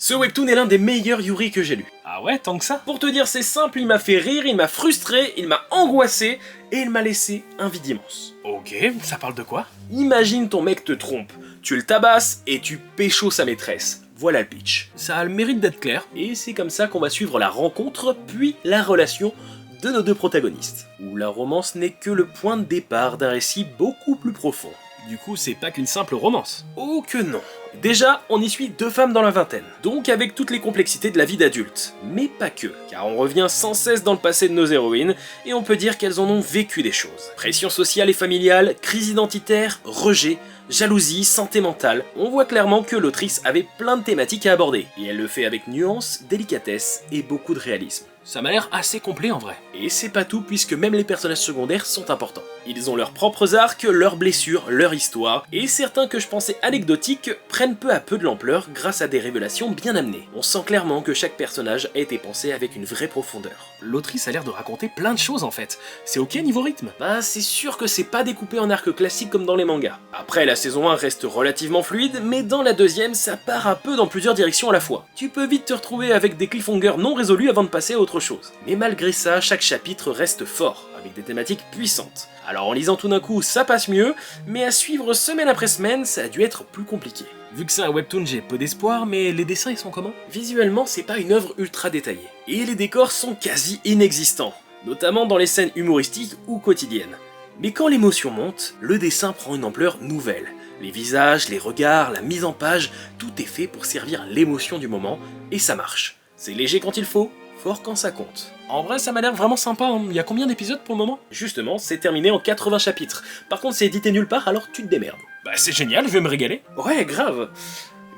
Ce webtoon est l'un des meilleurs Yuri que j'ai lu. Ah ouais, tant que ça? Pour te dire, c'est simple, il m'a fait rire, il m'a frustré, il m'a angoissé, et il m'a laissé un vide immense. Ok, ça parle de quoi? Imagine ton mec te trompe, tu le tabasses et tu pécho sa maîtresse. Voilà le pitch. Ça a le mérite d'être clair. Et c'est comme ça qu'on va suivre la rencontre, puis la relation de nos deux protagonistes, où la romance n'est que le point de départ d'un récit beaucoup plus profond. Du coup, c'est pas qu'une simple romance. Oh que non. Déjà, on y suit deux femmes dans la vingtaine, donc avec toutes les complexités de la vie d'adulte. Mais pas que, car on revient sans cesse dans le passé de nos héroïnes, et on peut dire qu'elles en ont vécu des choses. Pression sociale et familiale, crise identitaire, rejet, jalousie, santé mentale, on voit clairement que l'autrice avait plein de thématiques à aborder, et elle le fait avec nuance, délicatesse et beaucoup de réalisme. Ça m'a l'air assez complet en vrai. Et c'est pas tout puisque même les personnages secondaires sont importants. Ils ont leurs propres arcs, leurs blessures, leur histoire, et certains que je pensais anecdotiques prennent peu à peu de l'ampleur grâce à des révélations bien amenées. On sent clairement que chaque personnage a été pensé avec une vraie profondeur. L'autrice a l'air de raconter plein de choses en fait. C'est ok niveau rythme? Bah c'est sûr que c'est pas découpé en arc classique comme dans les mangas. Après la saison 1 reste relativement fluide, mais dans la deuxième ça part un peu dans plusieurs directions à la fois. Tu peux vite te retrouver avec des cliffhangers non résolus avant de passer à autre chose. Mais malgré ça, chaque chapitre reste fort, avec des thématiques puissantes. Alors en lisant tout d'un coup, ça passe mieux, mais à suivre semaine après semaine, ça a dû être plus compliqué. Vu que c'est un webtoon, j'ai peu d'espoir, mais les dessins ils sont comment? Visuellement, c'est pas une œuvre ultra détaillée, et les décors sont quasi inexistants, notamment dans les scènes humoristiques ou quotidiennes. Mais quand l'émotion monte, le dessin prend une ampleur nouvelle. Les visages, les regards, la mise en page, tout est fait pour servir l'émotion du moment, et ça marche. C'est léger quand il faut, fort quand ça compte. En vrai, ça m'a l'air vraiment sympa, hein. Il y a combien d'épisodes pour le moment? Justement, c'est terminé en 80 chapitres. Par contre, c'est édité nulle part, alors tu te démerdes. Bah c'est génial, je vais me régaler. Ouais, grave.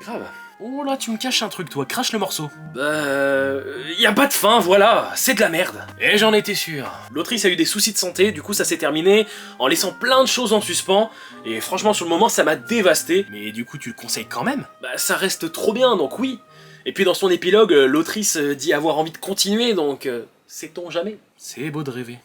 Grave. Oh là, tu me caches un truc toi, crache le morceau. Y a pas de fin, voilà, c'est de la merde. Et j'en étais sûr. L'autrice a eu des soucis de santé, du coup ça s'est terminé en laissant plein de choses en suspens, et franchement sur le moment ça m'a dévasté. Mais du coup tu le conseilles quand même? Bah ça reste trop bien, donc oui. Et puis dans son épilogue, l'autrice dit avoir envie de continuer, donc sait-on jamais. C'est beau de rêver.